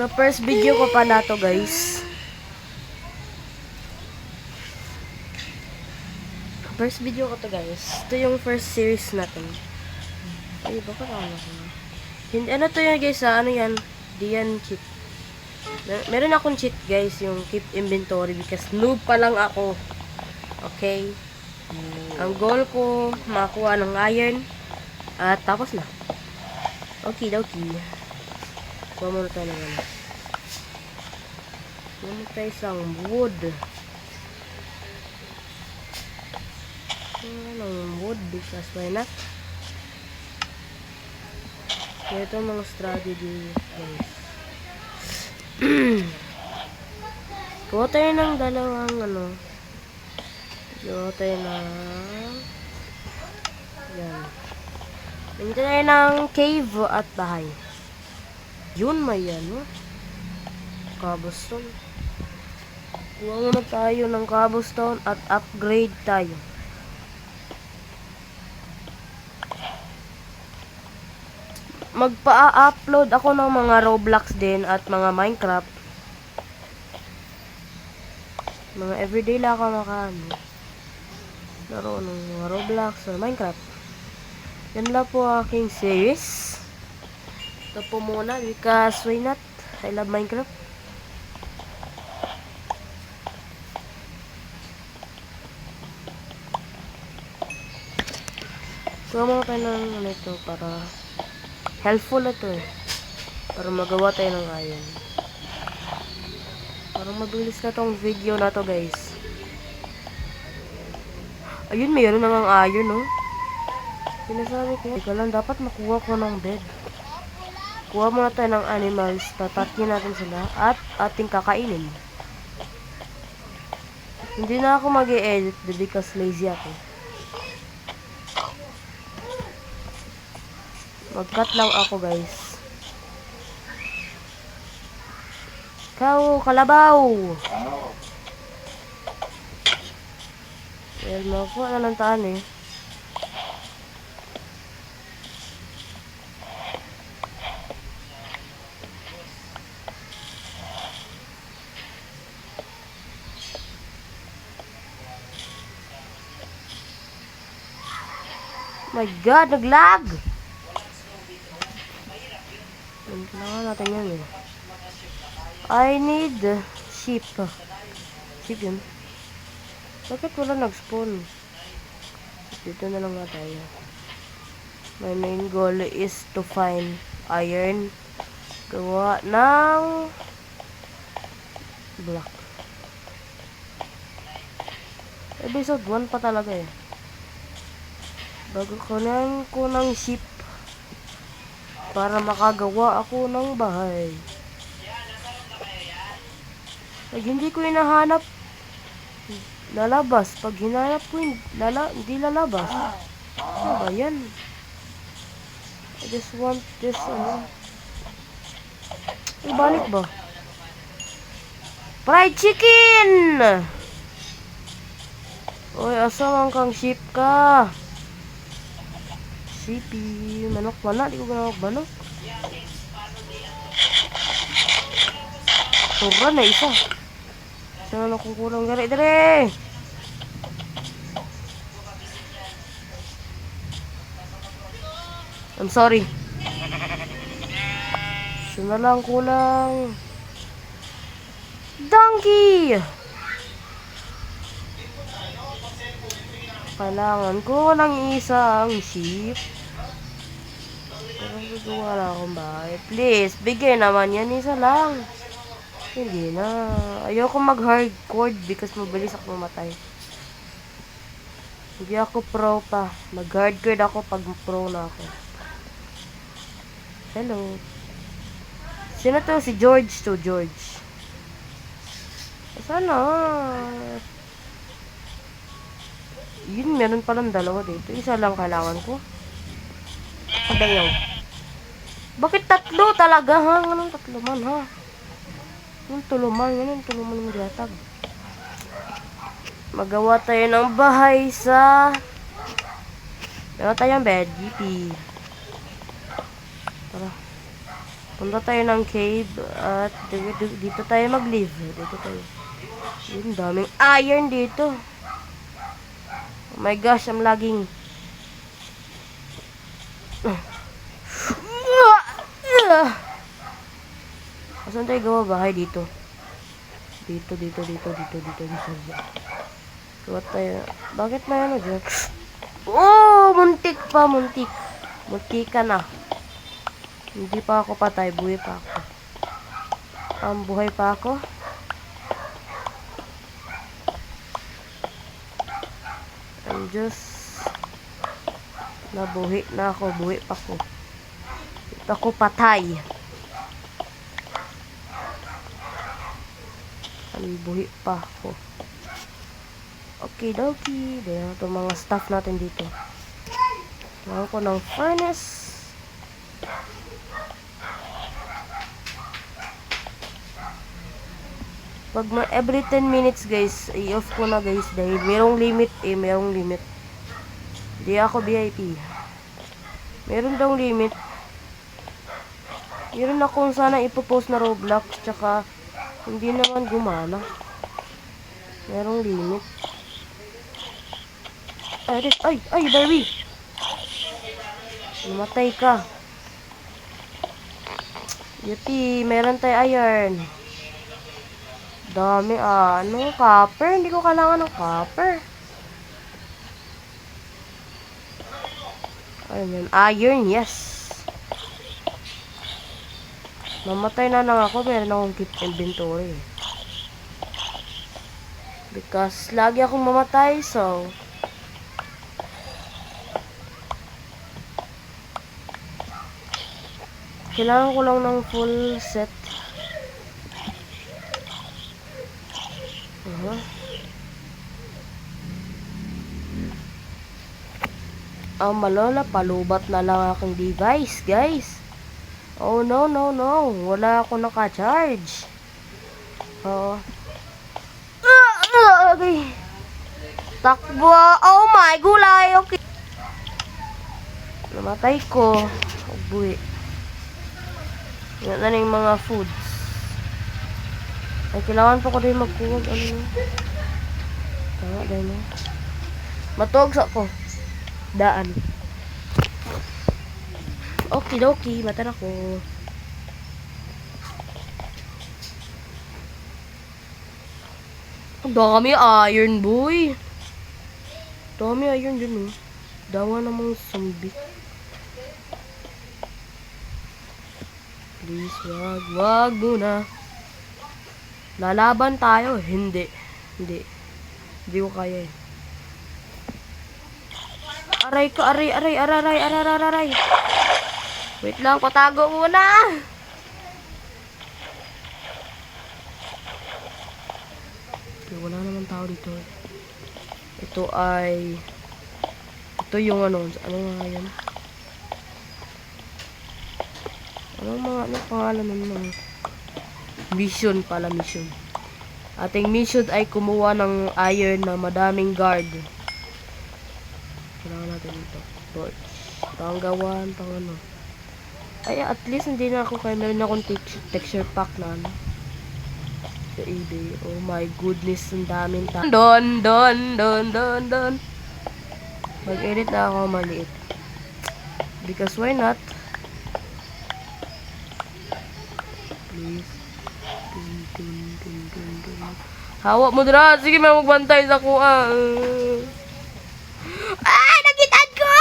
First video ko pa na to, guys. First video ko to, guys. Ito yung first series natin. Ay, bakit ako na? Hindi, ano to yan, guys, ha? Ano yan? Di yan cheat. Meron akong cheat, guys, yung keep inventory because noob pa lang ako. Okay? Ang goal ko, makakuha ng iron. At tapos na. Okay. Kuha muna tayo ng ano. Kuha muna tayo isang wood. Ng wood because why not? Ito mga strategy, guys. Kuha tayo ng dalawang ano. Kuha tayo ng yan. Hindi tayo ng cave at bahay. Yun, may ano. Cobblestone. Kuha muna tayo ng cobblestone at upgrade tayo. Magpa-upload ako ng mga Roblox din at mga Minecraft. Mga everyday lang ako laro ng mga Roblox or Minecraft. Yan lang po aking series. Ito po muna because why not? I love Minecraft. Kuha mo tayo ng ano ito para helpful ito eh. Para magawa tayo ng iron. Para mabilis na tong video na to, guys. Ayun, mayroon na ng iron, no? Sinasabi ko, ikaw lang, dapat makuha ko ng bed. Kuha muna tayo ng animals. Tatatkin natin sila at ating kakainin. Hindi na ako mag-e-edit because lazy ako. Mag-cut lang ako, guys. Ikaw, kalabaw! Well, makuha na ng taan eh. My God, naglag! Kailangan natin yan eh. I need sheep. Sheep yun. Bakit wala nag-spawn? Dito na lang nga tayo. My main goal is to find iron. Gawa ng block. Episode 1 pa talaga eh. Bago ko ng sheep para makagawa ako ng bahay. Pag hindi ko hinahanap, lalabas. Pag hinanap ko, hindi lalabas. Ano ba yan? I just want this, ibalik ba? Fried chicken! Uy, asam kang sheep ka. Sipi, manok mana, di ko manok. Turun na isa. Saan akong kulang gari dere? I'm sorry. Saan na lang kulang? Donkey! Kailangan ko ng isang sheep. Pero gagawa na akong bahay. Please, bigay naman yan. Isa lang. Hindi na. Ayoko mag-hardcore because mabilis ako mamatay. Hindi ako pro pa. Mag-hardcore ako pag pro na ako. Hello. Sino to? Si George to. George. Sana. Yun, meron palang dalawa dito. Isa lang kailangan ko. Ano yun? Bakit tatlo talaga, ha? Anong tatlo man, ha? Anong tuluman mo diatag. Magawa tayo ng bahay sa... Meron tayong bed, GP. Tara. Punta tayo ng cave at dito tayo mag-live. Dito tayo. Yun, daming iron dito. Oh my gosh, I'm lagging. Saan tayo gawa bahay dito? Dito. Gawa tayo. Bakit may ano dyan? Oh, muntik pa, muntik. Muntika na. Hindi pa ako patay, buhay pa ako. Buhay pa ako. I'm just nabuhi na ako, buhay pa ako. Ito ako patay. Buhi pa ako. Okay, dokie. Dahil ito mga stuff natin dito. Kailangan ko ng furnace. Pag every 10 minutes guys, i-off ko na guys. Dahil merong limit merong limit. Di ako VIP. Meron daw limit. Meron akong sana ipopost na Roblox. Tsaka hindi naman gumana. Merong limit. Ay, Barbie! Namatay ka. Yupi, meron tayo iron. Dami, copper. Hindi ko kailangan ng copper. Ayun, iron, yes. Mamatay na lang ako, meron akong keep inventory. Because lagi akong mamatay, so kailangan ko lang ng full set. Malola, palubat na lang aking device, guys. Oh, no. Wala ako naka-charge. Okay. Takbo. Oh my, gulay. Okay. Namatay ko. Buwi. Yan na yung mga foods. Ay, kailangan pa ko din magkuwag. Tama, dahil na. Matuog sa ko. Daan. Okidoki, mata na ko. Ang dami iron, boy. Dami iron dun, oh. Dawa namang zombie. Please, wag muna. Lalaban tayo. Hindi ko kaya eh. Aray ko, aray. Wait lang, patago muna. Okay, wala naman tao dito. Ito yung ano nga yan? Ano pangalan ng mission pala, mission. Ating mission ay kumuha ng iron na madaming guard. Kailangan natin ito. Torch. Panggawan, pang ano. Ay, at least hindi na ako kaya meron akong texture pack na ano. Sa eBay. Oh my goodness, ang daming Don. Mag-edit na ako maliit. Because why not? Please. Hawak mo dira. Sige, may magbantay sa kuha. Nakitaan ko!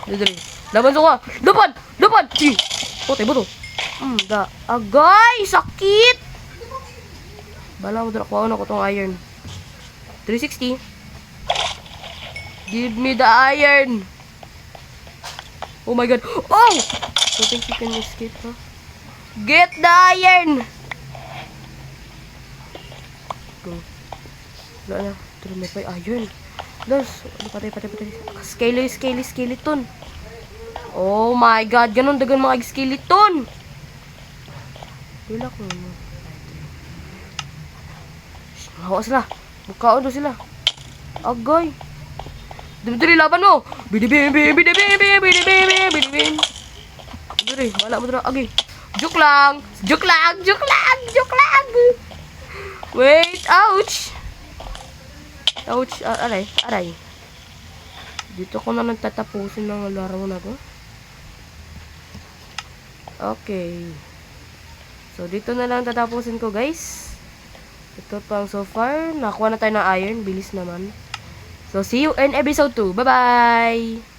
Dito. Laban sa kuha. Dapan! Puti ba to? Agay! Sakit! Bala mo dira. Kuha na ko tong iron. 360. Give me the iron. Oh my god. Oh! I think you can escape, huh? Get the iron! Go. Wala na. Ito na pa yung iron. Dos. Patay. Skeleton. Oh my god. Ganon dagan mga skeleton. Wala ko naman. Hawa sila. Mukhaon doon sila. Agay. Dito laban mo. Bidibim. Dito, wala mo dito. Agay. Joke lang! Joke lang! Joke lang! Joke lang! Wait! Ouch! Ouch! Aray! Aray! Dito ko na tatapusin ng laro na to. Okay. So, dito na lang tatapusin ko, guys. Ito pang so far. Nakuha na tayo ng iron. Bilis naman. So, see you in episode 2. Bye-bye!